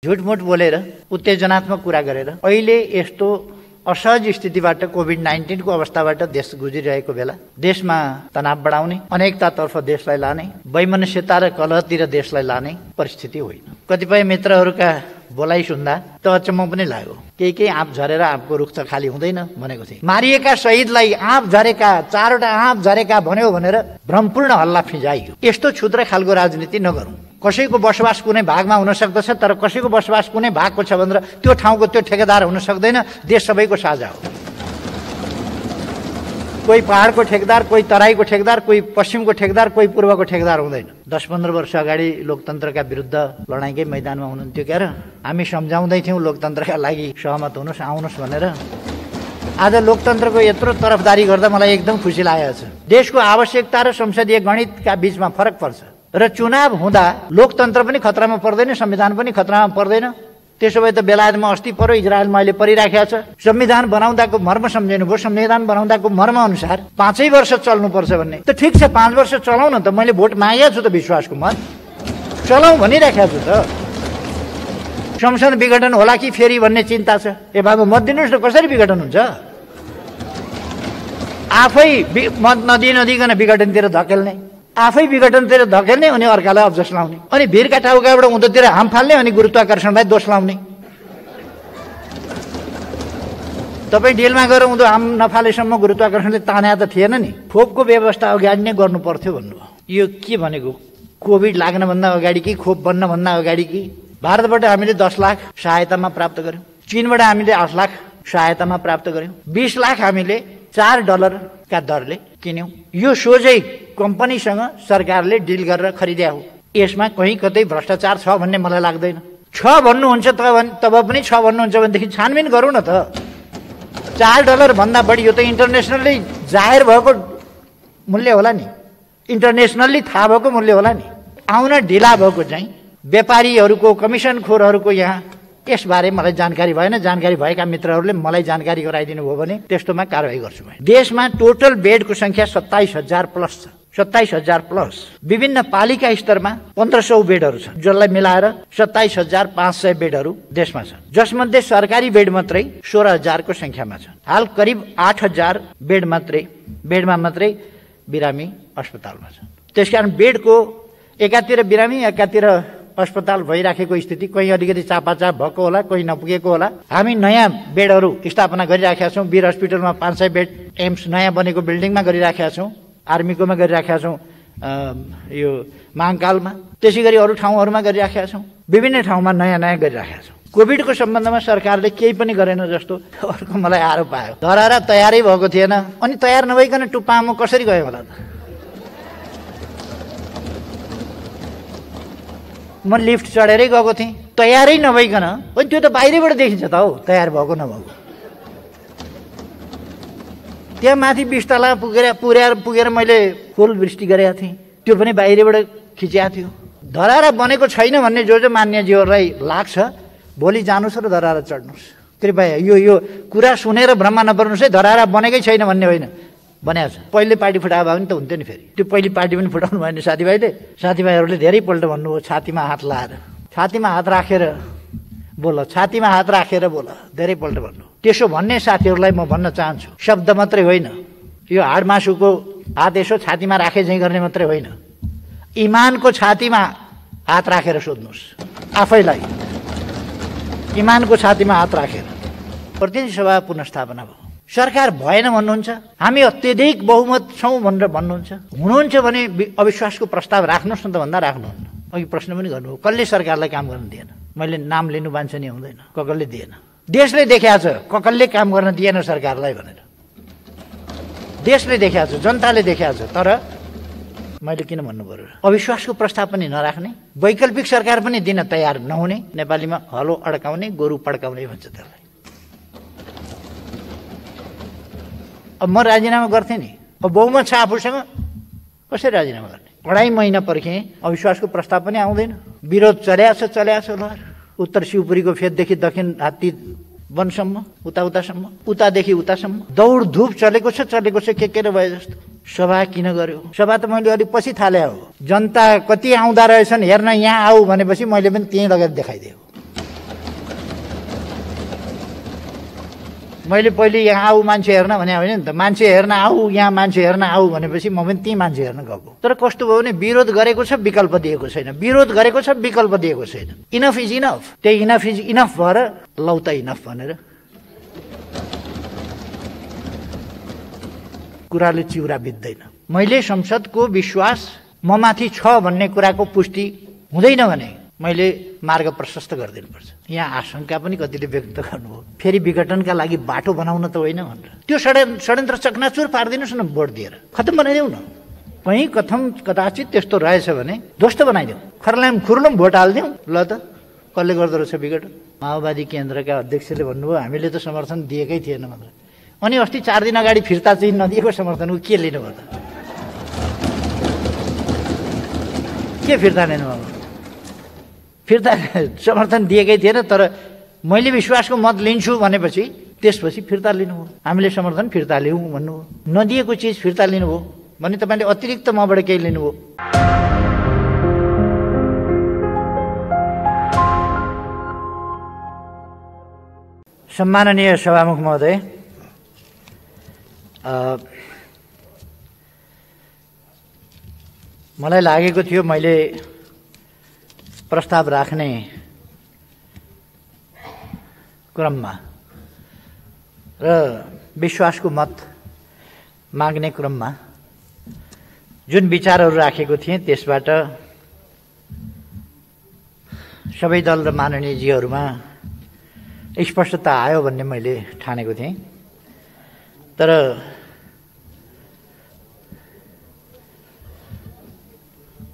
झुटमुट बोलेर उत्तेजनात्मक कुरा गरेर अहिले यस्तो असहज स्थितिबाट कोभिड-19 को अवस्थाबाट देश गुज्रिरहेको बेला देशमा तनाव बढाउने, अनेकतातर्फ देशलाई लाने, वैमनस्यता र कलहतिर देशलाई लाने परिस्थिति होइन। कतिपय मित्रहरूका बोलाइ सुन्दा त अचम्म पनि लाग्यो। केही आँप झरेर आँपको रुख त खाली हुँदैन भनेको थिए। मारिएका शहीदलाई आँप झरेका, 4वटा आँप झरेका भन्यो भनेर भ्रमपूर्ण हल्ला फिजाइयो। यस्तो क्षुद्र खालको राजनीति नगरौँ। कसैको बसोबास कुनै भागमा हुन सक्दछ, तर कसैको बसोबास कुनै भागको छ भनेर त्यो ठाउँको त्यो ठेकेदार हुन सक्दैन। देश सबैको साझा हो। कोही पहाडको ठेकेदार, कोही तराईको ठेकेदार, कोही पश्चिमको ठेकेदार, कोही पूर्वको ठेकेदार हुँदैन। 10-15 वर्ष अगाडि लोकतन्त्रका विरुद्ध लडाईँकै मैदानमा हुनुहुन्थ्यो क्यार। हामी सम्झाउँदै थियौँ लोकतन्त्रका लागि सहमत हुनुहोस्, आउनुहोस् भनेर। आज लोकतन्त्रको यत्रो तरफदारी गर्दा मलाई एकदम खुसी लागेको छ। देशको आवश्यकता र संसदीय गणितका बीचमा फरक पर्छ र चुनाव हुँदा लोकतन्त्र पनि खतरामा पर्दैन, संविधान पनि खतरामा पर्दैन। त्यसो भए त बेलायतमा अस्ति पर्यो, इजरायलमा अहिले परिराखेको छ। संविधान बनाउँदाको मर्म सम्झिनु भयो। संविधान बनाउँदाको मर्म अनुसार 5 वर्ष चल्नुपर्छ भन्ने त ठिक छ, 5 वर्ष चलाउन त। मैले भोट मागेको छु त, विश्वासको मत चलाउँ भनिराखेको छु त। संसद विघटन होला कि फेरि भन्ने चिन्ता छ। ए बाबु मत दिनुहोस् न, कसरी विघटन हुन्छ? आफै मत नदिकन विघटनतिर धकेल्ने, आफै विघटनतिर धकेल्ने, अनि अर्कालाई अब्जस लाउने, अनि भिरका टाउकाबाट उँधोतिर हाम फाल्ने, अनि गुरुत्वाकर्षणलाई दोष लाउने। तपाईँ डिलमा गएर उँधो हाम नफालेसम्म गुरुत्वाकर्षणले तान्या त थिएन नि। खोपको व्यवस्था अगाडि नै गर्नु पर्थ्यो भन्नुभयो। यो के भनेको? कोभिड लाग्नभन्दा अगाडि कि खोप बन्नभन्दा अगाडि कि? भारतबाट हामीले 10 लाख सहायतामा प्राप्त गर्यौँ। चीनबाट हामीले 8 लाख सहायतामा प्राप्त गर्यौँ। 20 लाख हामीले $4 का दरले किन्यौँ। यो सोझै कम्पनीसँग सरकारले डिल गरेर खरिद्या हो। यसमा कहीँ कतै भ्रष्टाचार छ भन्ने मलाई लाग्दैन। छ भन्नुहुन्छ तब पनि छ भन्नुहुन्छ भनेदेखि छानबिन गरौँ न त। $4 भन्दा बढी यो त इन्टरनेसनली जाहेर भएको मूल्य होला नि, इन्टरनेसनली थाहा भएको मूल्य होला नि। आउन ढिला भएको चाहिँ व्यापारीहरूको, कमिसनखोरहरूको यहाँ यसबारे मलाई जानकारी भएन। जानकारी भएका मित्रहरूले मलाई जानकारी गराइदिनु भयो भने त्यस्तोमा कारवाही गर्छु। देशमा टोटल बेडको संख्या 27,000 प्लस छ। 27,000 प्लस। विभिन्न पालिका स्तरमा 1,500 बेडहरू छन्, जसलाई मिलाएर 27,500 बेडहरू देशमा छन्। जसमध्ये सरकारी बेड मात्रै 16,000 को संख्यामा छन्। हाल करिब 8,000 बेडमा मात्रै बिरामी अस्पतालमा छन्। त्यसकारण बेडको एकातिर बिरामी, एकातिर अस्पताल भइराखेको स्थिति, कहीँ अलिकति चापाचाप भएको होला, कहीँ नपुगेको होला। हामी नयाँ बेडहरू स्थापना गरिराखेका छौँ। वीर हस्पिटलमा 500 बेड एम्स नयाँ बनेको बिल्डिङमा गरिराखेका छौँ। आर्मीकोमा गरिराखेका छौँ, यो महाकालमा। त्यसै गरी अरू ठाउँहरूमा गरिराखेका छौँ। विभिन्न ठाउँमा नयाँ नयाँ गरिराखेका छौँ। कोभिडको सम्बन्धमा सरकारले केही पनि गरेन जस्तो अर्को मलाई आरोप आयो। धरारा तयारै भएको थिएन, अनि तयार नभइकन टुप्पामा कसरी गयो होला त? म लिफ्ट चढेरै गएको थिएँ, तयारै नभइकन। अनि त्यो त बाहिरबाट देखिन्छ त हौ, तयार भएको नभएको। त्यहाँ माथि 20 तला पुगेर मैले फुल वृष्टि गरेका थिएँ, त्यो पनि बाहिरबाट खिचिएको थियो। धरारा बनेको छैन भन्ने जो मान्यजीहरूलाई लाग्छ, भोलि जानुहोस् र धरारा चढ्नुहोस्। कृपया यो कुरा सुनेर भ्रममा नपर्नुहोस् है। धरारा बनेकै छैन भन्ने होइन, बनाएको छ। पहिले पार्टी फुटाएको भए पनि त हुन्थ्यो नि। फेरि त्यो पहिले पार्टी पनि फुटाउनु भयो नि साथीभाइहरूले धेरैपल्ट भन्नुभयो, छातीमा हात लाएर, छातीमा हात राखेर बोल, छातीमा हात राखेर बोल, धेरैपल्ट भन्नु। त्यसो भन्ने साथीहरूलाई म भन्न चाहन्छु, शब्द मात्रै होइन, यो हाड मासुको हात यसो छातीमा राखे चाहिँ गर्ने मात्रै होइन, इमानको छातीमा हात राखेर सोध्नुहोस् आफैलाई। इमानको छातीमा हात राखेर। प्रतिनिधि सभा पुनर्स्थापना भयो, सरकार भएन भन्नुहुन्छ। हामी अत्यधिक बहुमत छौँ भनेर भन्नुहुन्छ। हुनुहुन्छ भने अविश्वासको प्रस्ताव राख्नुहोस् न त भन्दा राख्नुहुन्न। अघि प्रश्न पनि गर्नुभयो, कसले सरकारलाई काम गर्न दिएन? मैले नाम लिनु वाञ्छनीय हुँदैन, कसले दिएन। देशले देखाएको छ कसले काम गर्न दिएन सरकारलाई भनेर। देशले देखाएको छ, जनताले देखाएको छ। तर मैले किन भन्नु पर्यो? अविश्वासको प्रस्ताव पनि नराख्ने, वैकल्पिक सरकार पनि दिन तयार नहुने, नेपालीमा हलो अड्काउने, गोरु पड्काउने भन्छ त्यसलाई। अब म राजीनामा गर्थेँ नि, अब बहुमत छ आफूसँग, कसरी राजीनामा गर्ने? 2.5 महिना पर्खेँ, अविश्वासको प्रस्ताव पनि आउँदैन। विरोध चल्याएको छ लहर। उत्तर शिवपुरीको फेददेखि दक्षिण हात्ती वनसम्म, उतासम्म, उतादेखि उतासम्म दौडधुप चलेको छ के भए जस्तो। सभा किन गर्यो? सभा त मैले अलिक पछि थाले हो। जनता कति आउँदा रहेछन् हेर्न यहाँ आऊ भनेपछि मैले पनि त्यहीँ लगेर देखाइदिएँ। मैले पहिले यहाँ आऊ मान्छे हेर्न भने होइन नि त। मान्छे हेर्न आऊ, यहाँ मान्छे हेर्न आऊ भनेपछि म पनि त्यहीँ मान्छे हेर्न गएको। तर कस्तो भयो भने विरोध गरेको छ, विकल्प दिएको छैन। विरोध गरेको छ, विकल्प दिएको छैन। Enough is enough. त्यही इनफ इज इनफ भएर लौ त इनफ भनेर कुराले चिउरा बित्दैन। मैले संसदको विश्वास ममाथि छ भन्ने कुराको पुष्टि हुँदैन भने मैले मार्ग प्रशस्त गरिदिनुपर्छ। यहाँ आशंका पनि कतिले व्यक्त गर्नुभयो, फेरि विघटनका लागि बाटो बनाउन त होइन भनेर। त्यो षड्यन्त्र चकनाचुर पारिदिनुहोस् न, भोट दिएर खत्तम बनाइदेऊ न। कहीँ कदाचित त्यस्तो रहेछ भने ध्वस्त बनाइदेऊ, खर्लाम खुर्लुम भोट हालिदिउँ। ल त कसले गर्दो रहेछ विघटन? माओवादी केन्द्रका अध्यक्षले भन्नुभयो हामीले त समर्थन दिएकै थिएन मात्र। अनि अस्ति 4 दिन अगाडि फिर्ता चाहिँ नदिएको समर्थनको के लिनुभयो त? के फिर्ता लिनुभयो? फिर्ता समर्थन दिएकै थिएन, तर मैले विश्वासको मत लिन्छु भनेपछि त्यसपछि फिर्ता लिनुभयो। हामीले समर्थन फिर्ता लिउँ भन्नुभयो। नदिएको चिज फिर्ता लिनुभयो भने तपाईँले अतिरिक्त मबाट केही लिनुभयो। सम्माननीय सभामुख महोदय, मलाई लागेको थियो मैले प्रस्ताव राख्ने क्रममा र विश्वासको मत माग्ने क्रममा जुन विचारहरू राखेको थिएँ त्यसबाट सबै दल र माननीयजीहरूमा स्पष्टता आयो भन्ने मैले ठानेको थिएँ। तर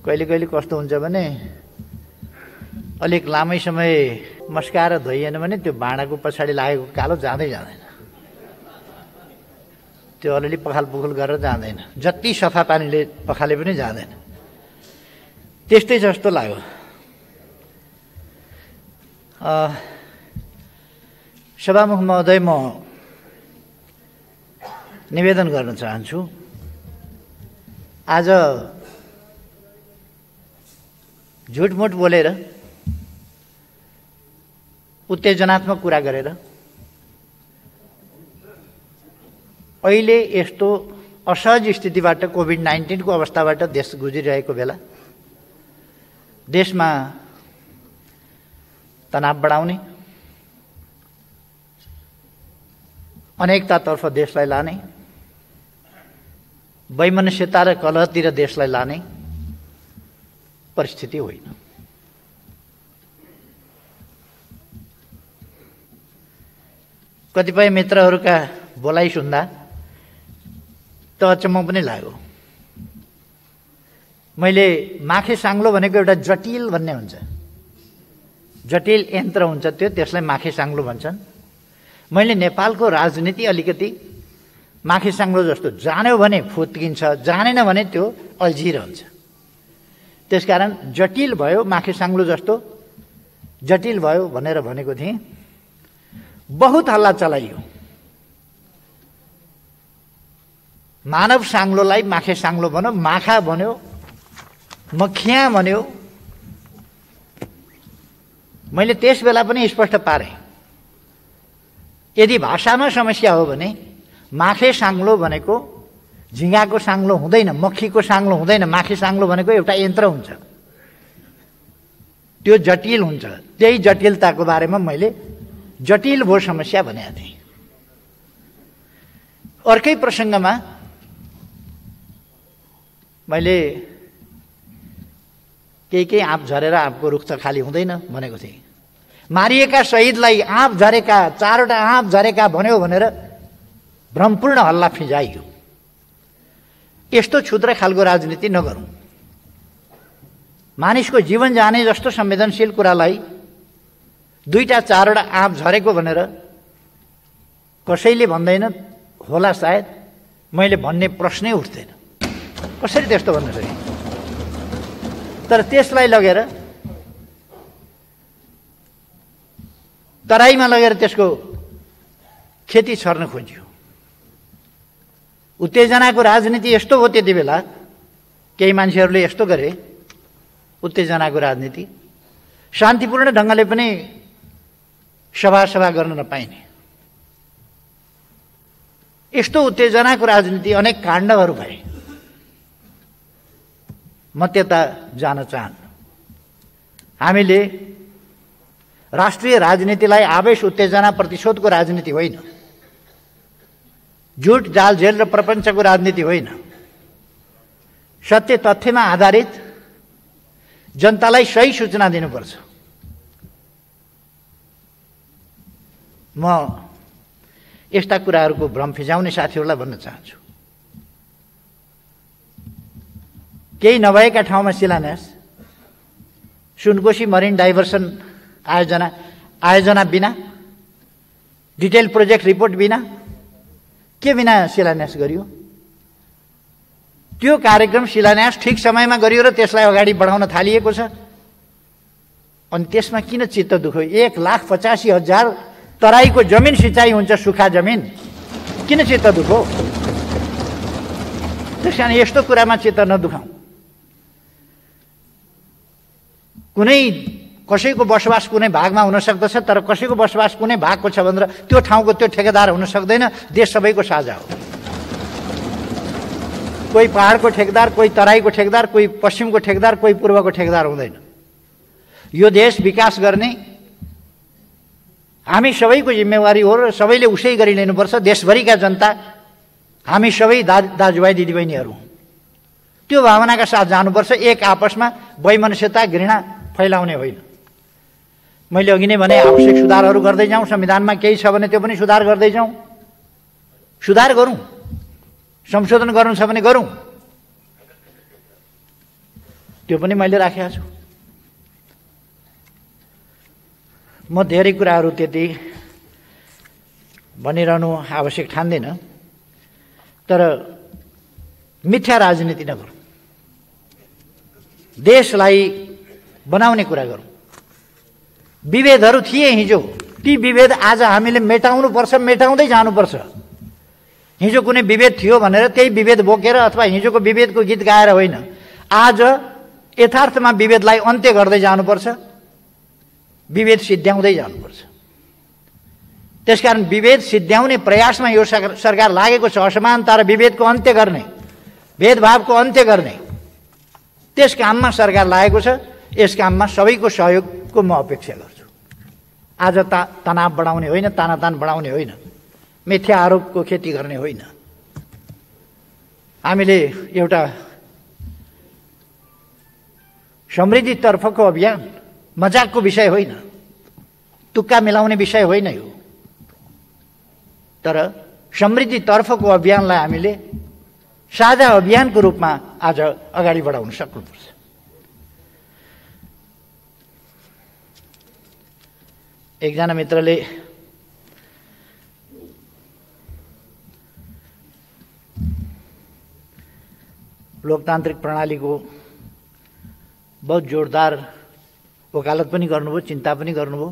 कहिले कहिले कस्तो हुन्छ भने अलिक लामै समय मस्काएर धोइएन भने त्यो भाँडाको पछाडि लागेको कालो जाँदै जाँदैन, त्यो अलिअलि पखाल पुखुल गरेर जाँदैन, जति सफा पानीले पखाले पनि जाँदैन। त्यस्तै जस्तो लाग्यो। सभामुख महोदय, म निवेदन गर्न चाहन्छु, आज झुटमुट बोलेर उत्तेजनात्मक कुरा गरेर अहिले यस्तो असहज स्थितिबाट कोभिड-19 को अवस्थाबाट देश गुज्रिरहेको बेला देशमा तनाव बढाउने, अनेकतातर्फ देशलाई लाने, वैमनस्यता र कलहतिर देशलाई लाने परिस्थिति होइन। कतिपय मित्रहरूका बोलाइ सुन्दा त अचम्म पनि लाग्यो। मैले माखे साङ्लो भनेको एउटा जटिल भन्ने हुन्छ, जटिल यन्त्र हुन्छ त्यो, त्यसलाई माखे साङ्लो भन्छन्। मैले नेपालको राजनीति अलिकति माखे साङ्लो जस्तो, जान्यो भने फुत्किन्छ, जानेन भने त्यो अल्झिरहन्छ। त्यसकारण जटिल भयो, माखे साङ्लो जस्तो जटिल भयो भनेर भनेको थिएँ। बहुत हल्ला चलाइयो। मानव साङ्लोलाई माखे साङ्लो भन्यो, माखा भन्यो, मखिया भन्यो। मैले त्यस बेला पनि स्पष्ट पारेँ, यदि भाषामा समस्या हो भने माखे साङ्लो भनेको झिँगाको साङ्लो हुँदैन, मक्खीको साङ्लो हुँदैन। माखे साङ्लो भनेको एउटा यन्त्र हुन्छ, त्यो जटिल हुन्छ। त्यही जटिलताको बारेमा मैले जटिल भो समस्या भनेको थिएँ। अर्कै प्रसङ्गमा मैले केही आँप झरेर आँपको रुख त खाली हुँदैन भनेको थिएँ। मारिएका शहीदलाई आँप झरेका, 4वटा आँप झरेका भन्यो भनेर भ्रमपूर्ण हल्ला फिजाइयो। यस्तो क्षुद्र खालको राजनीति नगरौँ। मानिसको जीवन जाने जस्तो संवेदनशील कुरालाई 2-4वटा आँप झरेको भनेर कसैले भन्दैन होला, सायद मैले भन्ने प्रश्नै उठ्दैन। कसरी त्यस्तो भन्न सके? तर त्यसलाई लगेर तराईमा लगेर त्यसको खेती छर्न खोजियो। उत्तेजनाको राजनीति यस्तो हो। त्यति बेला केही मान्छेहरूले यस्तो गरे, उत्तेजनाको राजनीति। शान्तिपूर्ण ढङ्गले पनि सभा गर्न नपाइने, यस्तो उत्तेजनाको राजनीति अनेक काण्डहरू भए। म त्यता जान चाहन्न। हामीले राष्ट्रिय राजनीतिलाई आवेश उत्तेजना प्रतिशोधको राजनीति होइन, झुट जाल जेल र प्रपञ्चको राजनीति होइन, सत्य तथ्यमा आधारित जनतालाई सही सूचना दिनुपर्छ। म यस्ता कुराहरूको भ्रम फिजाउने साथीहरूलाई भन्न चाहन्छु, केही नभएका ठाउँमा शिलान्यास, सुनकोशी मरिन डाइभर्सन आयोजना बिना, डिटेल प्रोजेक्ट रिपोर्ट बिना, के बिना शिलान्यास गरियो? त्यो कार्यक्रम शिलान्यास ठिक समयमा गरियो र त्यसलाई अगाडि बढाउन थालिएको छ। अनि त्यसमा किन चित्त दुख्यो? 1,85,000 तराईको जमिन सिँचाइ हुन्छ, सुखा जमिन, किन चित्त दुख्यो? त्यस कारण यस्तो कुरामा चित्त नदुखाऊ। कुनै कसैको बसोबास कुनै भागमा हुन सक्दछ, तर कसैको बसोबास कुनै भागको छ भनेर त्यो ठाउँको त्यो ठेकेदार हुन सक्दैन। देश सबैको साझा हो। कोही पहाडको ठेकेदार, कोही तराईको ठेकेदार, कोही पश्चिमको ठेकेदार, कोही पूर्वको ठेकेदार हुँदैन। यो देश विकास गर्ने हामी सबैको जिम्मेवारी हो र सबैले उसै गरी लिनुपर्छ। देशभरिका जनता हामी सबै दाजुभाइ दिदीबहिनीहरू हौँ। त्यो भावनाका साथ जानुपर्छ। एक आपसमा वैमनस्यता घृणा फैलाउने होइन। मैले अघि नै भने आवश्यक सुधारहरू गर्दै जाउँ, संविधानमा केही छ भने त्यो पनि सुधार गर्दै जाउँ, सुधार गरौँ, संशोधन गर्नु छ भने गरौँ, त्यो पनि मैले राखेको छु। म धेरै कुराहरू त्यति भनिरहनु आवश्यक ठान्दिनँ, तर मिथ्या राजनीति नगरौँ, देशलाई बनाउने कुरा गरौँ। विभेदहरू थिए हिजो, ती विभेद आज हामीले मेटाउनुपर्छ, मेटाउँदै जानुपर्छ। हिजो कुनै विभेद थियो भनेर त्यही विभेद बोकेर अथवा हिजोको विभेदको गीत गाएर होइन, आज यथार्थमा विभेदलाई अन्त्य गर्दै जानुपर्छ, विभेद सिद्ध्याउँदै जानुपर्छ। त्यसकारण विभेद सिद्ध्याउने प्रयासमा यो सरकार लागेको छ। असमानता र विभेदको अन्त्य गर्ने, भेदभावको अन्त्य गर्ने त्यस काममा सरकार लागेको छ। यस काममा सबैको सहयोगको म अपेक्षा गर्छु। आज तनाव बढाउने होइन, तानातान बढाउने होइन, मिथ्या आरोपको खेती गर्ने होइन। हामीले एउटा समृद्धितर्फको अभियान मजाकको विषय होइन, तुक्का मिलाउने विषय होइन यो, तर समृद्धितर्फको अभियानलाई हामीले साझा अभियानको रूपमा आज अगाडि बढाउन सक्नुपर्छ। एकजना मित्रले लोकतान्त्रिक प्रणालीको बहुत जोरदार वकालत पनि गर्नुभयो, चिन्ता पनि गर्नुभयो।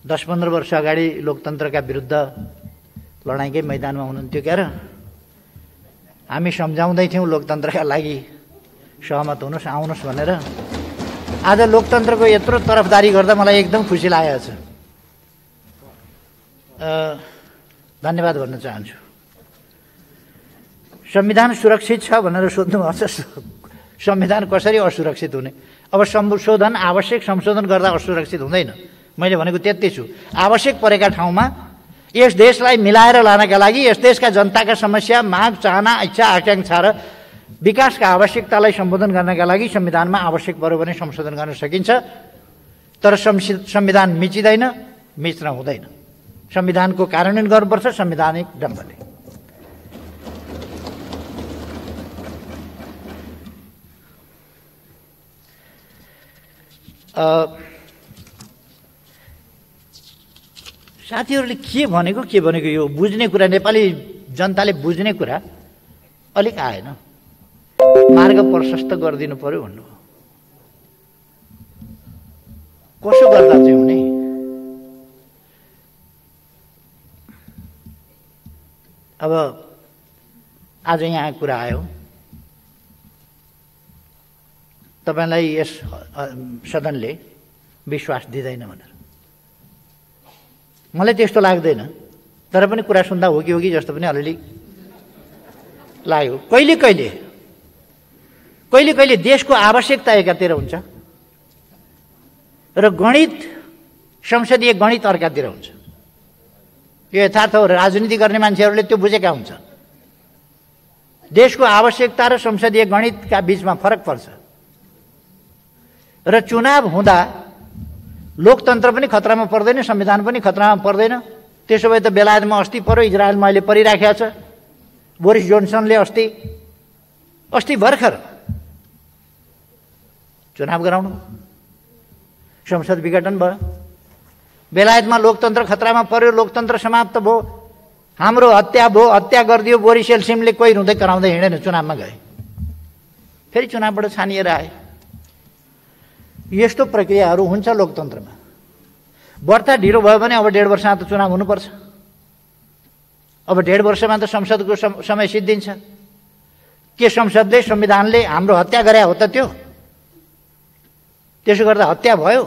10-15 वर्ष अगाडि लोकतन्त्रका विरुद्ध लडाइँकै मैदानमा हुनुहुन्थ्यो क्या र? हामी सम्झाउँदै थियौँ लोकतन्त्रका लागि सहमत हुनुहोस्, आउनुहोस् भनेर। आज लोकतन्त्रको यत्रो तरफदारी गर्दा मलाई एकदम खुसी लागेको छ। धन्यवाद भन्न चाहन्छु। संविधान सुरक्षित छ भनेर सोध्नुभएको छ। संविधान कसरी असुरक्षित हुने? अब संशोधन, आवश्यक संशोधन गर्दा असुरक्षित हुँदैन। मैले भनेको त्यति छु। आवश्यक परेका ठाउँमा यस देशलाई मिलाएर लानका लागि, यस देशका जनताका समस्या, माग, चाहना, इच्छा, आकांक्षा र विकासका आवश्यकतालाई सम्बोधन गर्नका लागि संविधानमा आवश्यक पर्यो भने संशोधन गर्न सकिन्छ। तर संविधान मिचिँदैन, मिच्न हुँदैन। संविधानको कार्यान्वयन गर्नुपर्छ संवैधानिक ढङ्गले। साथीहरूले के भनेको यो बुझ्ने कुरा, नेपाली जनताले बुझ्ने कुरा अलिक आएन। मार्ग प्रशस्त गरिदिनु पर्यो भन्नुभयो। कसो गर्दा चाहिँ हुने? अब आज यहाँ कुरा आयो, तपाईलाई यस सदनले विश्वास दिँदैन भनेर। मलाई त्यस्तो लाग्दैन, तर पनि कुरा सुन्दा हो कि जस्तो पनि अलिअलि लाग्यो। कहिले कहिले देशको आवश्यकता एकातिर हुन्छ र गणित, संसदीय गणित अर्कातिर हुन्छ। यो यथार्थ हो। राजनीति गर्ने मान्छेहरूले त्यो बुझेका हुन्छ। देशको आवश्यकता र संसदीय गणितका बीचमा फरक पर्छ र चुनाव हुँदा लोकतन्त्र पनि खतरामा पर्दैन, संविधान पनि खतरामा पर्दैन। त्यसो भए त बेलायतमा अस्ति पर्यो, इजरायलमा अहिले परिराखेको छ। बोरिस जोन्सनले अस्ति भर्खर चुनाव गराउनु, संसद विघटन भयो। बेलायतमा लोकतन्त्र खतरामा पर्यो, लोकतन्त्र समाप्त भयो। हाम्रो हत्या भयो, हत्या गरिदियो। बोरिस एल्सिमले कोही रुँदै कराउँदै हिँडेन, चुनावमा गए, फेरि चुनावबाट छानिएर आए। यस्तो प्रक्रियाहरू हुन्छ लोकतन्त्रमा। बढ्ता ढिलो भयो भने अब 1.5 वर्षमा त चुनाव हुनुपर्छ। अब 1.5 वर्षमा त संसदको समय सिद्धिन्छ। के संसदले, संविधानले हाम्रो हत्या गरे हो त? त्यसो गर्दा हत्या भयो।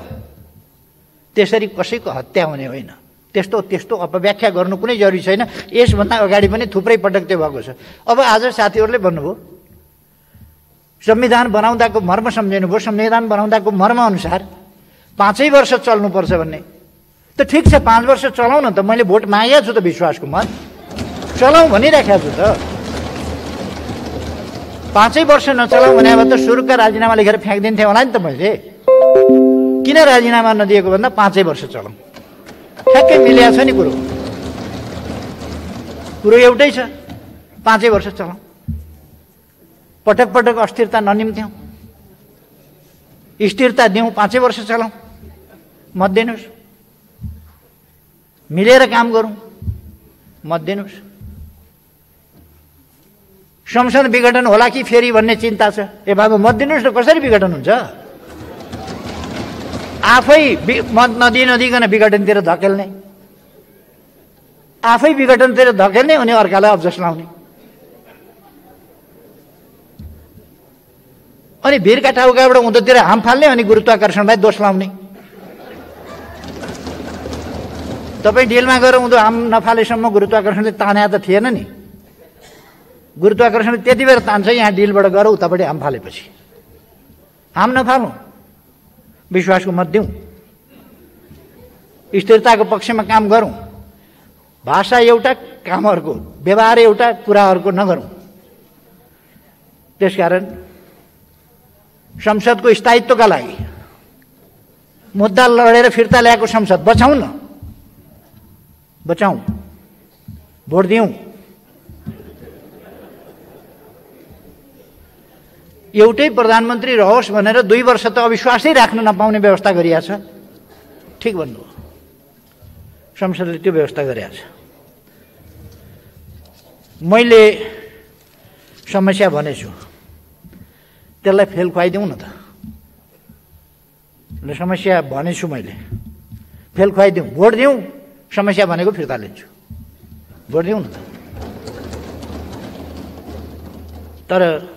त्यसरी कसैको हत्या हुने होइन। त्यस्तो अपव्याख्या गर्नु कुनै जरुरी छैन। यसभन्दा अगाडि पनि थुप्रै पटक त्यो भएको छ। अब आज साथीहरूले भन्नुभयो संविधान बनाउँदाको मर्म सम्झिनु भयो। संविधान बनाउँदाको मर्म अनुसार 5 वर्ष चल्नुपर्छ भन्ने त ठिक छ, 5 वर्ष चलाउन त। मैले भोट मागेको छु त, विश्वासको मत चलाउँ भनिराखेको छु त। 5 वर्ष नचलाउँ भने अब त सुरुका राजीनामा लेखेर फ्याँकिदिन्थेँ होला नि त मैले। किन राजीनामा नदिएको भन्दा 5 वर्ष चलाउँ, ठ्याक्कै मिलेको छ नि कुरो एउटै छ। 5 वर्ष चलाउँ, पटक पटक अस्थिरता ननिम्त्याउँ, स्थिरता दिउँ। 5 वर्ष चलाउँ, मत दिनुहोस्। मिलेर काम गरौँ, मत दिनुहोस्। संसद विघटन होला कि फेरि भन्ने चिन्ता छ। ए बाबु मत दिनुहोस् न, कसरी विघटन हुन्छ? आफै मत नदिकन विघटनतिर धकेल्ने, आफै विघटनतिर धकेल्ने, अनि अर्कालाई अब्जस लाउने। अनि भिरका टाउकाबाट उँधोतिर हाम फाल्ने, अनि गुरुत्वाकर्षणलाई दोष लाउने। तपाईँ डिलमा गएर उँधो हाम नफालेसम्म गुरुत्वाकर्षणले ताने त थिएन नि। गुरुत्वाकर्षणले त्यति बेर तान्छ, यहाँ डिलबाट गएर उतापट्टि हाम फालेपछि। हाम नफालौँ, विश्वासको मत दिउँ, स्थिरताको पक्षमा काम गरौँ। भाषा एउटा, काम अर्को, व्यवहार एउटा, कुरा अर्को नगरौँ। त्यसकारण संसदको स्थायित्वका लागि मुद्दा लडेर फिर्ता ल्याएको संसद बचाउँ न, बचाउँ, भोट दिउँ। एउटै प्रधानमन्त्री रहोस् भनेर 2 वर्ष त अविश्वासै राख्न नपाउने व्यवस्था गरिएको छ। ठिक भन्नुभयो, संसदले त्यो व्यवस्था गरिएको छ। मैले समस्या भनेछु, त्यसलाई फेल खुवाइदिउँ न त। समस्या भनेछु मैले, फेल खुवाइदिउँ, भोट दिउँ। समस्या भनेको फिर्ता लिन्छु, भोट दिउँ न त। तर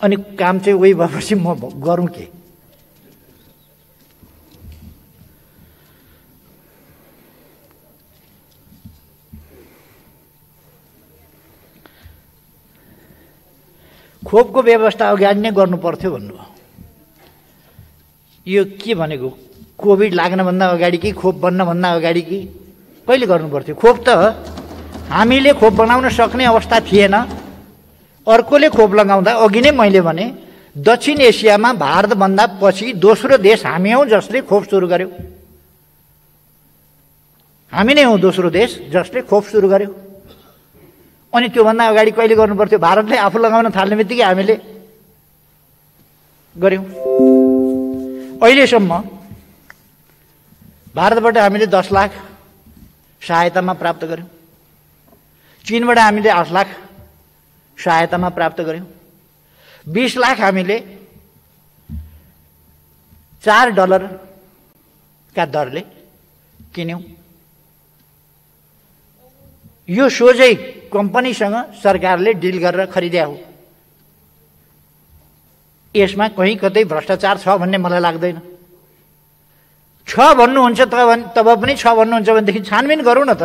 अनि काम चाहिँ उही भएपछि म गरौँ के? खोपको व्यवस्था अगाडि नै गर्नु पर्थ्यो भन्नुभयो। यो के भनेको? कोभिड लाग्नभन्दा अगाडि कि खोप बन्नभन्दा अगाडि कि कहिले गर्नु पर्थ्यो? खोप त हामीले खोप बनाउन सक्ने अवस्था थिएन। अर्कोले खोप लगाउँदा अघि नै मैले भने दक्षिण एसियामा भारतभन्दा पछि दोस्रो देश हामी हौँ जसले खोप सुरु गर्यो। हामी नै हौँ दोस्रो देश जसले खोप सुरु गर्यो। अनि त्योभन्दा अगाडि कहिले गर्नु पर्थ्यो? भारतले आफू लगाउन थाल्ने बित्तिकै हामीले गर्यौँ। अहिलेसम्म भारतबाट हामीले 10 लाख सहायतामा प्राप्त गर्यौँ। चीनबाट हामीले 8 लाख सहायतामा प्राप्त गर्यौँ। 20 लाख हामीले $4 का दरले किन्यौँ। यो सोझै कम्पनीसँग सरकारले डिल गरेर खरिद्या हो। यसमा कहीँ कतै भ्रष्टाचार छ भन्ने मलाई लाग्दैन। छ भन्नुहुन्छ तब पनि छ भन्नुहुन्छ भनेदेखि छानबिन गरौँ न त।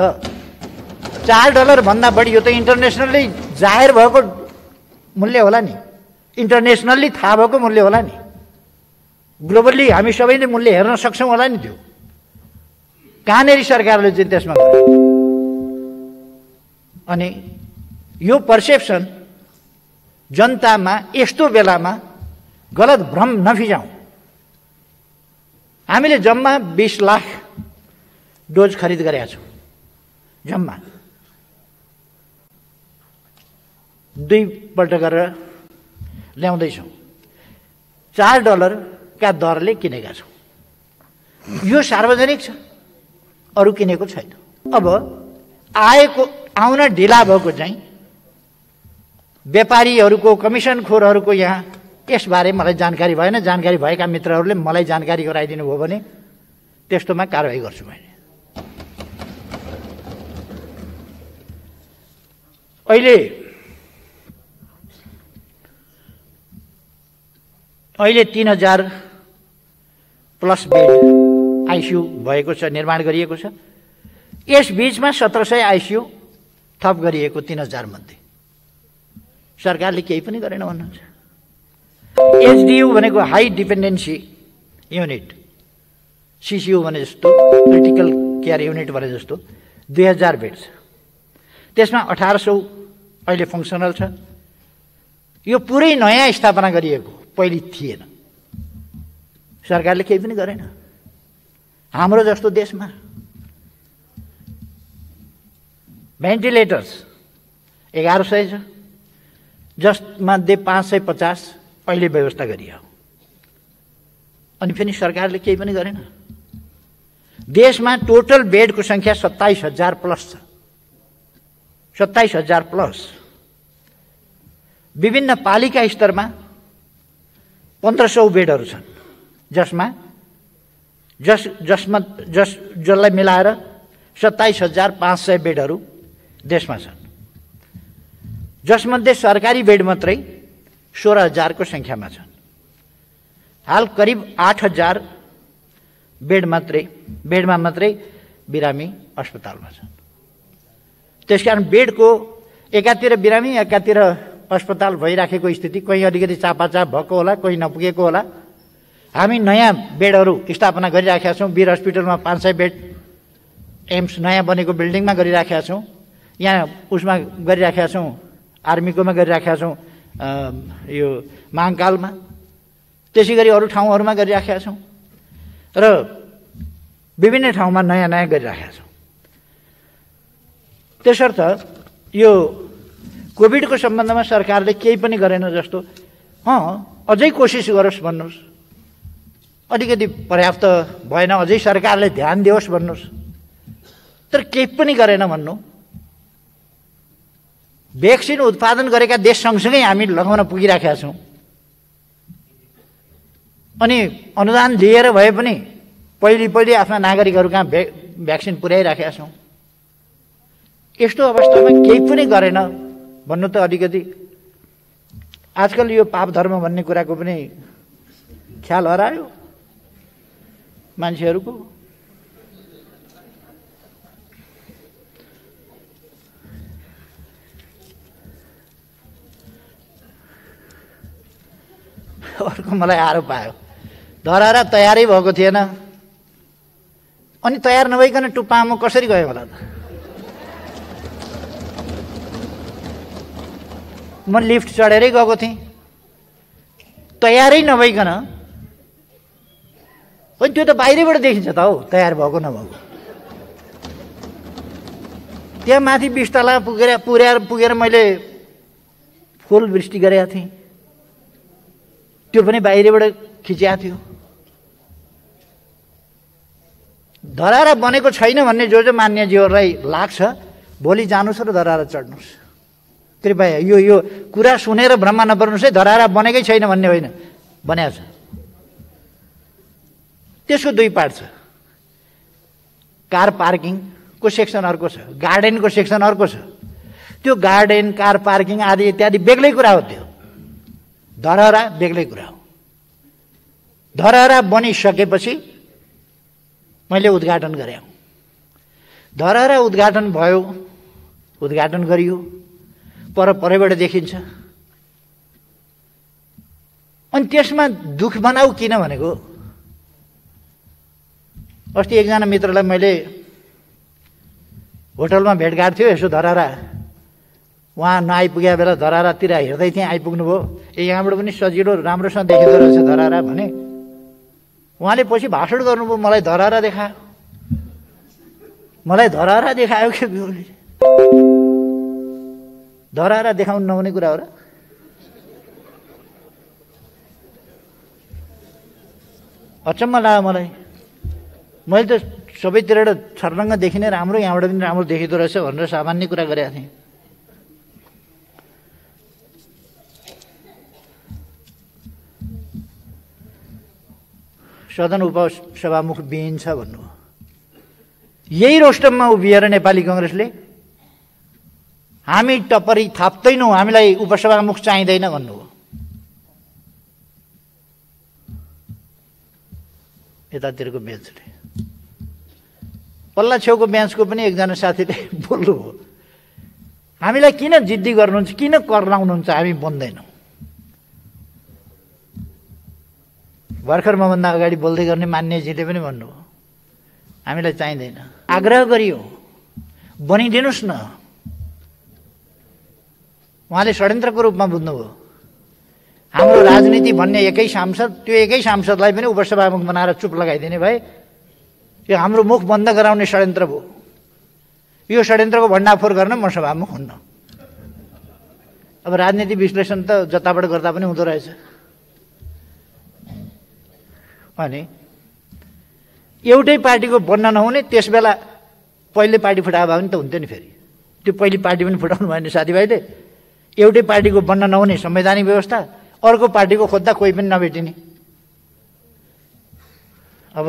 $4 भन्दा बढी यो त इन्टरनेसनली जाहेर भएको मूल्य होला नि, इन्टरनेसनल्ली थाहा भएको मूल्य होला नि, ग्लोबल्ली हामी सबैले मूल्य हेर्न सक्छौँ होला नि। त्यो कहाँनेरि सरकारले चाहिँ त्यसमा गर्यो। अनि यो पर्सेप्सन जनतामा यस्तो बेलामा गलत भ्रम नफिजाउँ। हामीले जम्मा 20 लाख डोज खरिद गरेका छौँ, जम्मा 2 पल्ट गरेर ल्याउँदैछौँ। $4 का दरले किनेका छौँ। यो सार्वजनिक छ, अरू किनेको छैन। अब आउन ढिला भएको चाहिँ व्यापारीहरूको, कमिसनखोरहरूको यहाँ यसबारे मलाई जानकारी भएन। जानकारी भएका मित्रहरूले मलाई जानकारी गराइदिनु भयो भने त्यस्तोमा कारबाही गर्छु मैले। अहिले 3000 प्लस बेड आइसियु भएको छ, निर्माण गरिएको छ। यस बीचमा 1700 आइसियु थप गरिएको 3000 मध्ये। सरकारले केही पनि गरेन भन्नुहुन्छ। एचडियु भनेको हाई डिपेन्डेन्सी युनिट, सिसियु भने जस्तो, क्रिटिकल केयर युनिट भने जस्तो 2000 बेड छ। त्यसमा 1800 अहिले फङ्सनल छ। यो पुरै नयाँ स्थापना गरिएको, पहिले थिएन। सरकारले केही पनि गरेन। हाम्रो जस्तो देशमा भेन्टिलेटर्स 1100 छ, जसमध्ये 550 अहिले व्यवस्था गरियो। अनि फेरि सरकारले केही पनि गरेन। देशमा टोटल बेडको संख्या 27,000 प्लस छ, 27,000 प्लस। विभिन्न पालिका स्तरमा 1500 बेडहरू छन्, जसलाई मिलाएर 27,500 बेडहरू देशमा छन्, जसमध्ये सरकारी बेड मात्रै 16,000 को संख्यामा छन्। हाल करिब 8,000 बेडमा मात्रै बिरामी अस्पतालमा छन्। त्यसकारण बेडको एकातिर बिरामी एकातिर अस्पताल भइराखेको स्थिति, कहीँ अलिकति चापाचाप भएको होला, कहीँ नपुगेको होला। हामी नयाँ बेडहरू स्थापना गरिराखेका छौँ। वीर हस्पिटलमा 500 बेड एम्स नयाँ बनेको बिल्डिङमा गरिराखेका छौँ। यहाँ उसमा गरिराखेका छौँ, आर्मीकोमा गरिराखेका छौँ, यो महाकालमा। त्यसै गरी अरू ठाउँहरूमा गरिराखेका छौँ र विभिन्न ठाउँमा नयाँ नयाँ गरिराखेका छौँ। त्यसर्थ यो कोभिडको सम्बन्धमा सरकारले केही पनि गरेन जस्तो, अझै कोसिस गरोस् भन्नुहोस्, अलिकति पर्याप्त भएन अझै सरकारले ध्यान दियोस् भन्नुहोस्, तर केही पनि गरेन भन्नु। भ्याक्सिन उत्पादन गरेका देश सँगसँगै हामी लगाउन पुगिराखेका छौँ। अनि अनुदान लिएर भए पनि पहिले आफ्ना नागरिकहरू कहाँ भ्याक्सिन पुर्याइराखेका छौँ। यस्तो अवस्थामा केही पनि गरेन भन्नु त अलिकति आजकल यो पाप धर्म भन्ने कुराको पनि ख्याल हरायो मान्छेहरूको। अर्को मलाई आरोप आयो, धरारा तयारै भएको थिएन। अनि तयार नभइकन टुप्पामा कसरी गयो होला त? म लिफ्ट चढेरै गएको थिएँ, तयारै नभइकन। अनि त्यो त बाहिरैबाट देखिन्छ त हौ, तयार भएको नभएको। त्यहाँ माथि 20 तला पुगेर मैले फुल वृष्टि गरेका थिएँ, त्यो पनि बाहिरबाट खिचिएको थियो। धरारा बनेको छैन भन्ने जो मान्यजीहरूलाई लाग्छ, भोलि जानुहोस् र धरारा चढ्नुहोस्। कृपया यो कुरा सुनेर भ्रममा नपर्नुहोस् है। धरारा बनेकै छैन भन्ने होइन, बनेको छ। त्यसको 2 पार्ट छ। कार पार्किङको सेक्सन अर्को छ, गार्डनको सेक्सन अर्को छ। त्यो गार्डन, कार पार्किङ आदि इत्यादि बेग्लै कुरा हो। त्यो धरहरा बेग्लै कुरा हो। धरहरा बनिसकेपछि मैले उद्घाटन गरेँ। धरहरा उद्घाटन भयो, उद्घाटन गरियो, परैबाट देखिन्छ। अनि त्यसमा दुःख बनाऊ किन भनेको, अस्ति एकजना मित्रलाई मैले होटलमा भेटघाट थियो, यसो धरहरा उहाँ नआइपुगेको बेला धरहरातिर हेर्दै थिएँ, आइपुग्नुभयो। यहाँबाट पनि सजिलो राम्रोसँग देखिँदो रहेछ धरहरा भने। उहाँले पछि भाषण गर्नुभयो, मलाई धरहरा देखायो, मलाई धरहरा देखायो कि धरहरा देखाउनु नहुने कुरा हो र? अचम्म लाग्यो मलाई। मैले त सबैतिरबाट छर्लङ्ग देखिने राम्रो, यहाँबाट पनि राम्रो देखिँदो रहेछ भनेर सामान्य कुरा गरेका थिएँ। सदन उपसभामुख बिइन्छ भन्नु, यही रोस्टममा उभिएर नेपाली कङ्ग्रेसले हामी टपरी थाप्दैनौँ, हामीलाई उपसभामुख चाहिँदैन भन्नुभयो। यतातिरको बेन्चले, पल्ला छेउको बेन्चको पनि एकजना साथीले बोल्नुभयो, हामीलाई किन जिद्दी गर्नुहुन्छ, किन कर लाउनुहुन्छ, हामी बन्दैनौँ। भर्खर मभन्दा अगाडि बोल्दै गर्ने मान्यजीले पनि भन्नुभयो, हामीलाई चाहिँदैन। आग्रह गरियो, बनिदिनुहोस् न। उहाँले षड्यन्त्रको रूपमा बुझ्नुभयो। हाम्रो राजनीति भन्ने एकै सांसद, त्यो एकै सांसदलाई पनि उपसभामुख बनाएर चुप लगाइदिने भए यो हाम्रो मुख बन्द गराउने षड्यन्त्र भयो। यो षड्यन्त्रको भण्डाफोर गर्न म सभामुख हुन्न। अब राजनीति विश्लेषण त जताबाट गर्दा पनि हुँदो रहेछ। अनि एउटै पार्टीको बन्न नहुने, त्यसबेला पहिले पार्टी फुटाए भए पनि त हुन्थ्यो नि। फेरि त्यो पहिले पार्टी पनि फुटाउनु भयो नि साथीभाइले। एउटै पार्टीको बन्न नहुने संवैधानिक व्यवस्था, अर्को पार्टीको खोज्दा कोही पनि नभेटिने। अब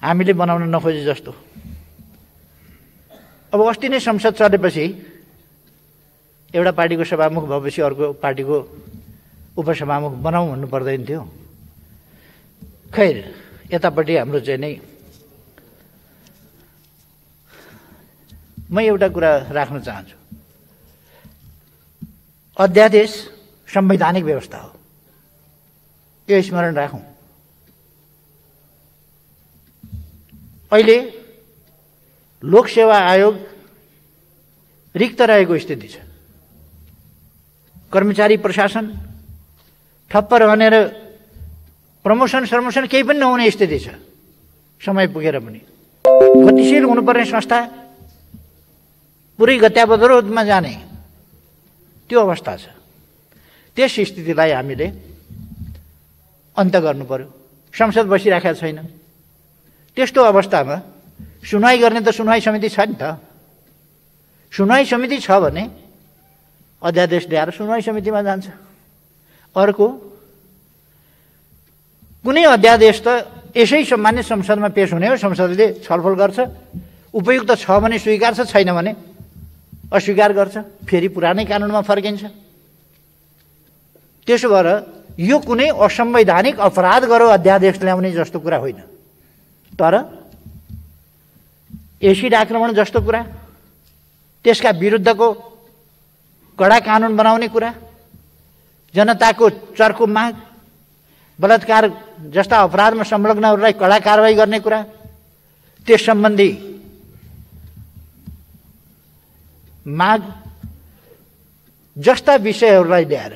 हामीले बनाउन नखोजे जस्तो। अब अस्ति नै संसद चलेपछि एउटा पार्टीको सभामुख भएपछि अर्को पार्टीको उपसभामुख बनाऊ भन्नु पर्दैन थियो। खैर, यतापट्टि हाम्रो चाहिँ नै म एउटा कुरा राख्न चाहन्छु। अध्यादेश संवैधानिक व्यवस्था हो, यो स्मरण राखौँ। अहिले लोकसेवा आयोग रिक्त रहेको स्थिति छ। कर्मचारी प्रशासन ठप्प रहनेर प्रमोसन केही पनि नहुने स्थिति छ। समय पुगेर पनि गतिशील हुनुपर्ने संस्था पुरै गत्यावरोधमा जाने त्यो अवस्था छ। त्यस स्थितिलाई हामीले अन्त गर्नु पर्यो। संसद बसिराखेको छैन। त्यस्तो अवस्थामा सुनवाई गर्ने त सुनवाई समिति छ नि त। सुनवाई समिति छ भने अध्यादेश ल्याएर सुनवाई समितिमा जान्छ। अर्को कुनै अध्यादेश त यसै सामान्य संसदमा पेश हुने हो, संसदले छलफल गर्छ, उपयुक्त छ भने स्वीकार्छ, छैन भने अस्वीकार गर्छ, फेरि पुरानै कानुनमा फर्किन्छ। त्यसो भएर यो कुनै असंवैधानिक अपराध गरो अध्यादेश ल्याउने जस्तो कुरा होइन। तर एसिड आक्रमण जस्तो कुरा, त्यसका विरुद्धको कडा कानुन बनाउने कुरा, जनताको चर्को माग, बलात्कार जस्ता अपराधमा संलग्नहरूलाई कडा कारवाही गर्ने कुरा, त्यस सम्बन्धी माग जस्ता विषयहरूलाई ल्याएर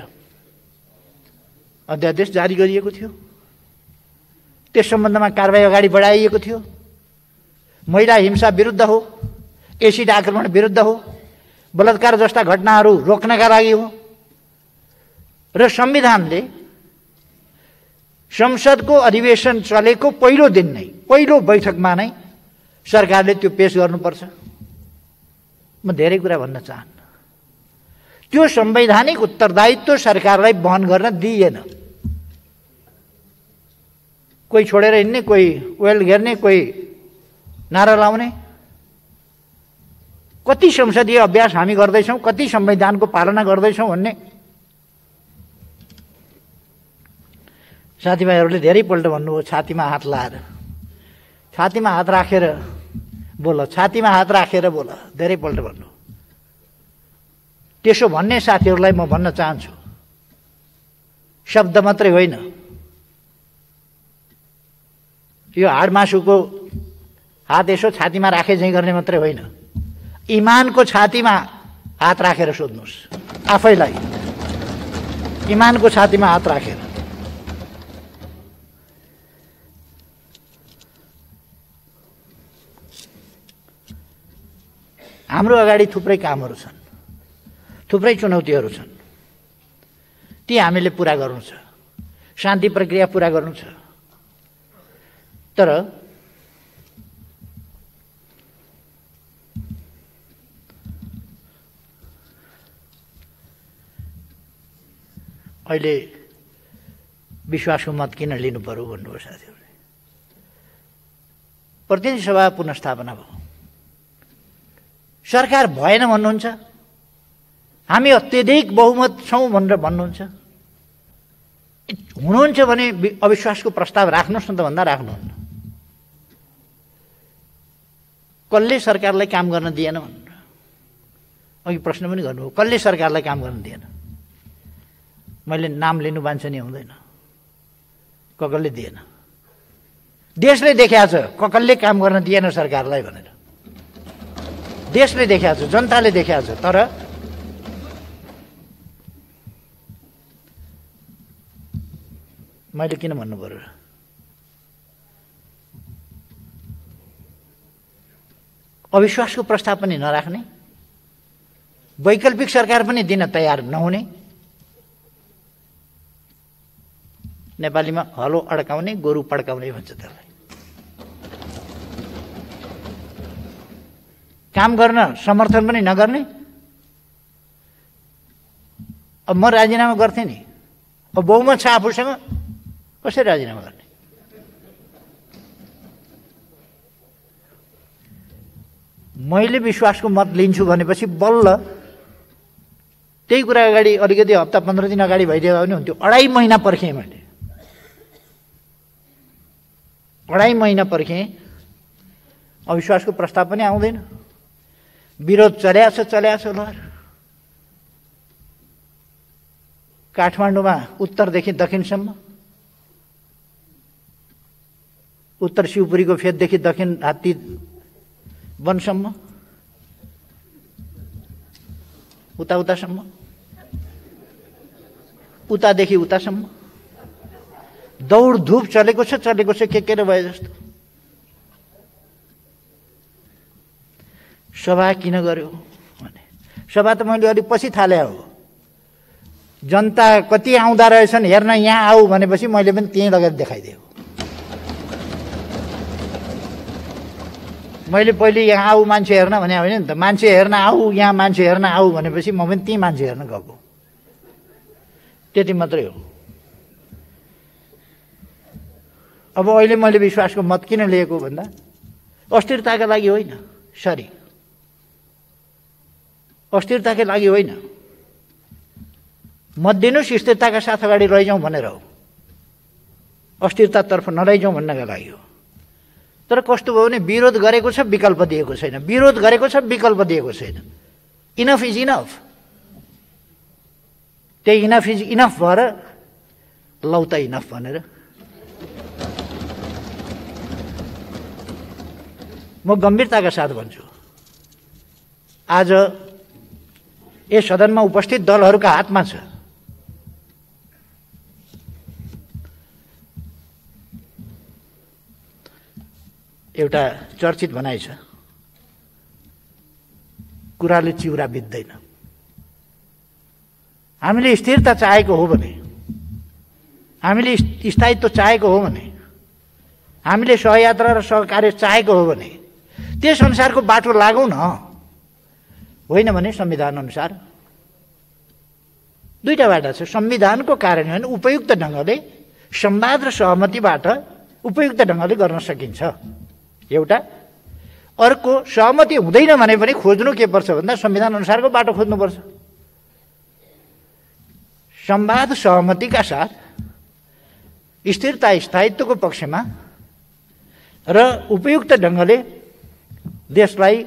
अध्यादेश जारी गरिएको थियो। त्यस सम्बन्धमा कारवाही अगाडि बढाइएको थियो। महिला हिंसा विरुद्ध हो, एसिड आक्रमण विरुद्ध हो, बलात्कार जस्ता घटनाहरू रोक्नका लागि हो। र संविधानले संसदको अधिवेशन चलेको पहिलो दिन नै, पहिलो बैठकमा नै सरकारले त्यो पेश गर्नुपर्छ। म धेरै कुरा भन्न चाहन्न। त्यो संवैधानिक उत्तरदायित्व सरकारलाई वहन गर्न दिइएन। कोही छोडेर हिँड्ने, कोही वेल घेर्ने, कोही नारा लाउने। कति संसदीय अभ्यास हामी गर्दैछौँ, कति संविधानको पालना गर्दैछौँ भन्ने साथीभाइहरूले धेरैपल्ट भन्नुभयो छातीमा हात लाएर। छातीमा हात राखेर बोल, छातीमा हात राखेर बोल, धेरैपल्ट भन्नु। त्यसो भन्ने साथीहरूलाई म भन्न चाहन्छु, शब्द मात्रै होइन, यो हाड मासुको हात यसो छातीमा राखे झैँ गर्ने मात्रै होइन, इमानको छातीमा हात राखेर सोध्नुहोस् आफैलाई, इमानको छातीमा हात राखेर। हाम्रो अगाडि थुप्रै कामहरू छन्, थुप्रै चुनौतीहरू छन्, ती हामीले पुरा गर्नु छ, शान्ति प्रक्रिया पुरा गर्नु छ। तर अहिले विश्वासको मत किन लिनु पर्यो भन्नुभयो साथीहरूले। प्रतिनिधि सभा पुनर्स्थापना भयो, सरकार भएन भन्नुहुन्छ, हामी अत्यधिक बहुमत छौँ भनेर भन्नुहुन्छ। हुनुहुन्छ भने अविश्वासको प्रस्ताव राख्नुहोस् न त भन्दा राख्नुहुन्न। कसले सरकारलाई काम गर्न दिएन भनेर अघि प्रश्न पनि गर्नुभयो, कसले सरकारलाई काम गर्न दिएन? मैले नाम लिनु बान्छ नि हुँदैन, कसले दिएन? देशले देखाएको छ कसले काम गर्न दिएन सरकारलाई भनेर, देशले देखाएको छ, जनताले देखाएको छ। तर मैले किन भन्नु पर्यो? अविश्वासको प्रस्ताव पनि नराख्ने, वैकल्पिक सरकार पनि दिन तयार नहुने, नेपालीमा हलो अड्काउने गोरु पड्काउने भन्छ त्यसलाई। काम गर्न समर्थन पनि नगर्ने। अब म राजीनामा गर्थेँ नि, अब बहुमत छ आफूसँग, कसरी राजीनामा गर्ने? मैले विश्वासको मत लिन्छु भनेपछि बल्ल त्यही कुरा अगाडि अलिकति हप्ता 15 दिन अगाडि भइदियो भने हुन्थ्यो। 2.5 महिना पर्खेँ मैले, 2.5 महिना पर्खेँ, अविश्वासको प्रस्ताव पनि आउँदैन, विरोध चल्याछ लहर। काठमाडौँमा उत्तरदेखि दक्षिणसम्म, उत्तर शिवपुरीको फेददेखि दक्षिण हात्ती वनसम्म, उतासम्म, उतादेखि उतासम्म दौडधुप चलेको छ के भए जस्तो। सभा किन गर्यो भने, सभा त मैले अलिक पछि थाले हो। जनता कति आउँदा रहेछन् हेर्न यहाँ आऊ भनेपछि मैले पनि त्यहीँ लगेर देखाइदिएँ। मैले पहिले यहाँ आऊ मान्छे हेर्न भने होइन नि त, मान्छे हेर्न आऊ, यहाँ मान्छे हेर्न आऊ भनेपछि म पनि त्यहीँ मान्छे हेर्न गएको, त्यति मात्रै हो। अब अहिले मैले विश्वासको मत किन लिएको भन्दा अस्थिरताका लागि होइन, सरी अस्थिरताकै लागि होइन, मत दिनुहोस् स्थिरताका साथ अगाडि लैजाउँ भनेर हो, अस्थिरतातर्फ नलैजाउँ भन्नका लागि हो। तर कस्तो भयो भने विरोध गरेको छ विकल्प दिएको छैन, विरोध गरेको छ विकल्प दिएको छैन। इनफ इज इनफ, त्यही इनफ इज इनफ भएर लौ त इनफ भनेर म गम्भीरताका साथ भन्छु। आज यस सदनमा उपस्थित दलहरूका हातमा छ एउटा चर्चित भनाइ छ, कुराले चिउरा बित्दैन। हामीले स्थिरता चाहेको हो भने, हामीले स्थायित्व चाहेको हो भने, हामीले सहयात्रा र सहकार्य चाहेको हो भने त्यस अनुसारको बाटो लागौँ न। होइन भने संविधान अनुसार दुईटा बाटो छ, संविधानको कार्यान्वयन उपयुक्त ढङ्गले संवाद र सहमतिबाट उपयुक्त ढङ्गले गर्न सकिन्छ एउटा, अर्को सहमति हुँदैन भने पनि खोज्नु के पर्छ भन्दा संविधान अनुसारको बाटो खोज्नुपर्छ। संवाद सहमतिका साथ स्थिरता स्थायित्वको पक्षमा र उपयुक्त ढङ्गले देशलाई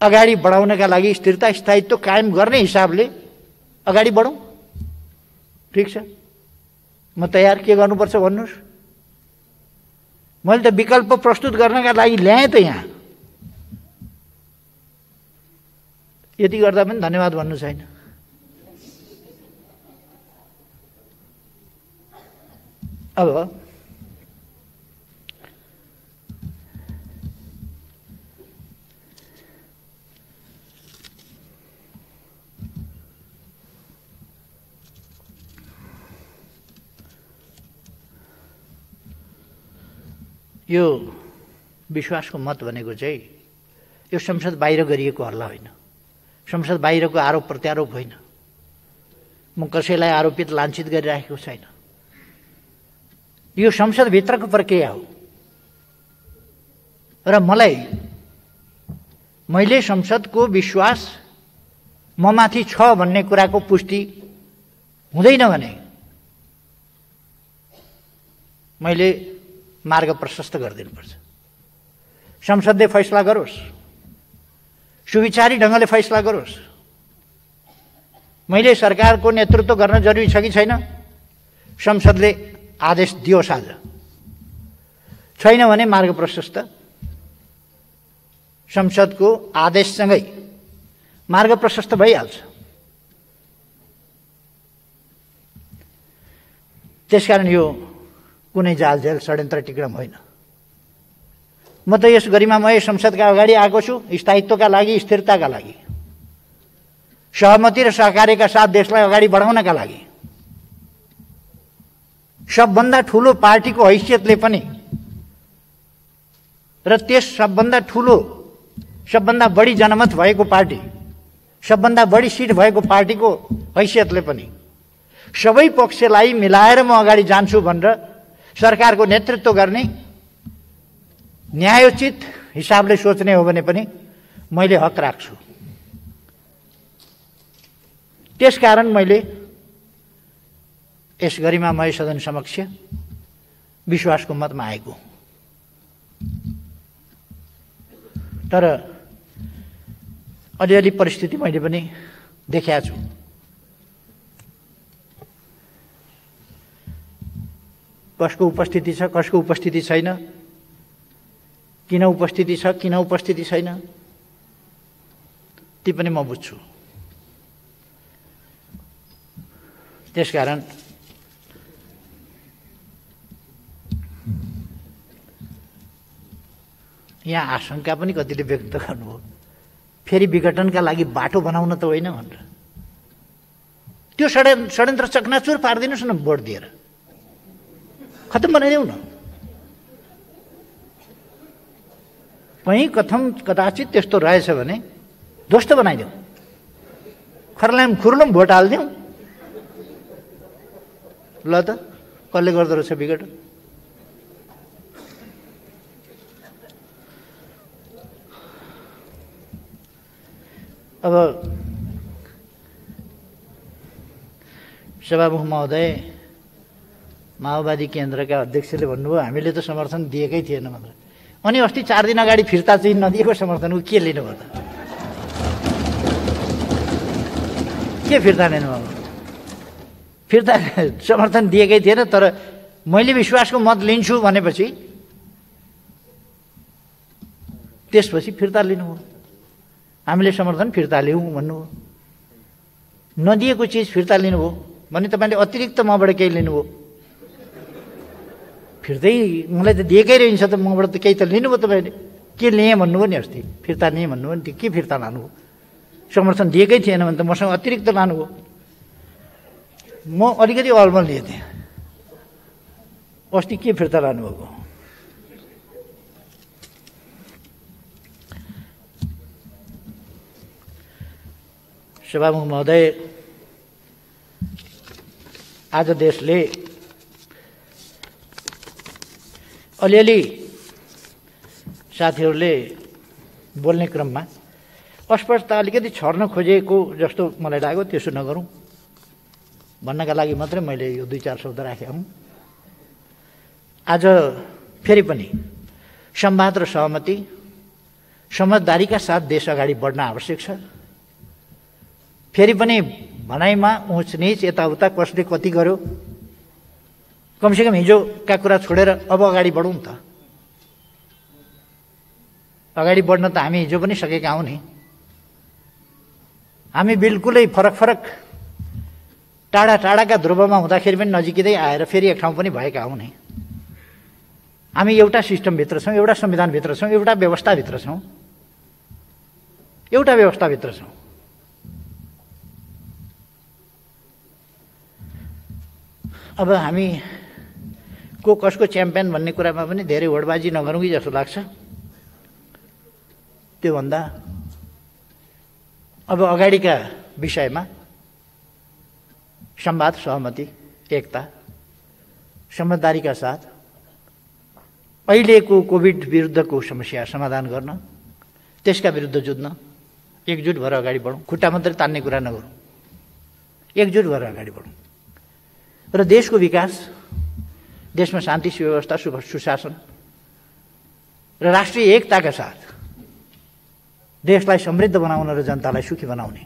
अगाडि बढाउनका लागि स्थिरता स्थायित्व कायम गर्ने हिसाबले अगाडि बढौँ। ठिक छ, म तयार। के गर्नुपर्छ भन्नुहोस्। मैले त विकल्प प्रस्तुत गर्नका लागि ल्याएँ त यहाँ। यति गर्दा पनि धन्यवाद भन्नु छैन। अब यो विश्वासको मत भनेको चाहिँ यो संसद बाहिर गरिएको हल्ला होइन, संसद बाहिरको आरोप प्रत्यारोप होइन। म कसैलाई आरोपित लाञ्छित गरिराखेको छैन। यो संसदभित्रको प्रक्रिया हो र मैले संसदको विश्वास ममाथि छ भन्ने कुराको पुष्टि हुँदैन भने मैले मार्ग प्रशस्त गरिदिनुपर्छ। संसदले फैसला गरोस्, सुविचारी ढङ्गले फैसला गरोस्। मैले सरकारको नेतृत्व गर्न जरुरी छ कि छैन, संसदले आदेश दियोस्। आज छैन भने मार्ग प्रशस्त। संसदको आदेशसँगै मार्ग प्रशस्त भइहाल्छ। त्यसकारण यो कुनै जालझेल षड्यन्त्र टिक्रम होइन। म त यस गरिमामय संसदका अगाडि आएको छु स्थायित्वका लागि, स्थिरताका लागि, सहमति र सहकार्यका साथ देशलाई अगाडि बढाउनका लागि। सबभन्दा ठुलो पार्टीको हैसियतले पनि र त्यस सबभन्दा ठुलो, सबभन्दा बढी जनमत भएको पार्टी, सबभन्दा बढी सिट भएको पार्टीको हैसियतले पनि सबै पक्षलाई मिलाएर म अगाडि जान्छु भनेर सरकारको नेतृत्व गर्ने, न्यायोचित हिसाबले सोच्ने हो भने पनि मैले हक राख्छु। त्यसकारण मैले यस गरिमामय सदन समक्ष विश्वासको मतमा आएको। तर अलिअलि परिस्थिति मैले पनि देखेको छु। कसको उपस्थिति छ, कसको उपस्थिति छैन, किन उपस्थिति छ, किन उपस्थिति छैन, ती पनि म बुझ्छु। त्यसकारण यहाँ आशंका पनि कतिले व्यक्त गर्नुभयो, फेरि विघटनका लागि बाटो बनाउन त होइन भनेर। त्यो षड्यन्त्र चकनाचुर पारिदिनुहोस् न, भोट दिएर खत्तम बनाइदेऊ न। कहीँ कदाचित त्यस्तो रहेछ भने ध्वस्त बनाइदेऊ, खर्लाम खुर्लुम भोट हालिदिउँ। ल त कसले गर्दो रहेछ विघटन? अब सभामुख महोदय, माओवादी केन्द्रका अध्यक्षले भन्नुभयो हामीले त समर्थन दिएकै थिएन मात्र। अनि अस्ति 4 दिन अगाडि फिर्ता चाहिँ नदिएको समर्थनको के लिनुभयो त? के फिर्ता लिनुभयो? फिर्ता समर्थन दिएकै थिएन, तर मैले विश्वासको मत लिन्छु भनेपछि त्यसपछि फिर्ता लिनुभयो। हामीले समर्थन फिर्ता लिउँ भन्नुभयो। नदिएको चिज फिर्ता लिनुभयो भने तपाईँले अतिरिक्त मबाट केही लिनुभयो। फिर्तै मलाई त दिएकै रहन्छ त, मबाट त केही त लिनुभयो तपाईँले। के लिएँ भन्नुभयो नि अस्ति, फिर्ता लिएँ भन्नुभयो नि, त्यो के फिर्ता लानुभयो? समर्थन दिएकै थिएन भने त मसँग अतिरिक्त लानुभयो। म अलिकति अलमल लिएँ त्यहाँ, अस्ति के फिर्ता लानुभएको? सभामुख महोदय, आज देशले अलिअलि साथीहरूले बोल्ने क्रममा अस्पष्टता अलिकति छर्न खोजेको जस्तो मलाई लाग्यो। त्यसो नगरौँ भन्नका लागि मात्रै मैले यो 2-4 शब्द राखेँ हुँ। आज फेरि पनि संवाद र सहमति, समझदारीका साथ देश अगाडि बढ्न आवश्यक छ। फेरि पनि भनाइमा उच नीच यताउता कसले कति गर्यो, कमसेकम हिजोका कुरा छोडेर अब अगाडि बढौँ त। अगाडि बढ्न त हामी हिजो पनि सकेका हौँ नि। हामी बिल्कुलै फरक फरक टाढा टाढाका ध्रुवमा हुँदाखेरि पनि नजिकै आएर फेरि एक ठाउँ पनि भएका हौँ नि। हामी एउटा सिस्टमभित्र छौँ, एउटा संविधानभित्र छौँ, एउटा व्यवस्थाभित्र छौँ, एउटा व्यवस्थाभित्र छौँ। अब हामी को कसको च्याम्पियन भन्ने कुरामा पनि धेरै होडबाजी नगरौँ कि जस्तो लाग्छ। त्योभन्दा अब अगाडिका विषयमा संवाद, सहमति, एकता, समझदारीका साथ अहिलेको कोभिड विरुद्धको समस्या समाधान गर्न, त्यसका विरुद्ध जुझ्न एकजुट भएर अगाडि बढौँ। खुट्टा मात्रै तान्ने कुरा नगरौँ, एकजुट भएर अगाडि बढौँ र देशको विकास, देशमा शान्ति सुव्यवस्था, सुशासन र राष्ट्रिय एकताका साथ देशलाई समृद्ध बनाउन र जनतालाई सुखी बनाउने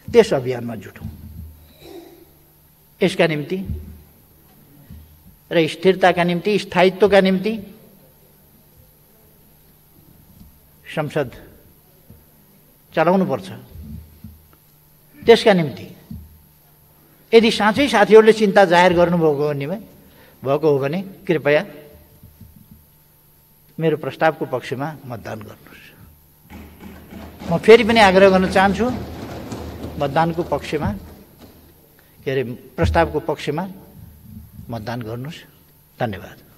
त्यस अभियानमा जुटौँ। यसका निम्ति र स्थिरताका निम्ति, स्थायित्वका निम्ति संसद चलाउनुपर्छ। त्यसका निम्ति यदि साँच्चै साथीहरूले चिन्ता जाहेर गर्नुभएको हो भने कृपया मेरो प्रस्तावको पक्षमा मतदान गर्नुहोस्। म फेरि पनि आग्रह गर्न चाहन्छु, मतदानको पक्षमा, के अरे प्रस्तावको पक्षमा मतदान गर्नुहोस्। धन्यवाद।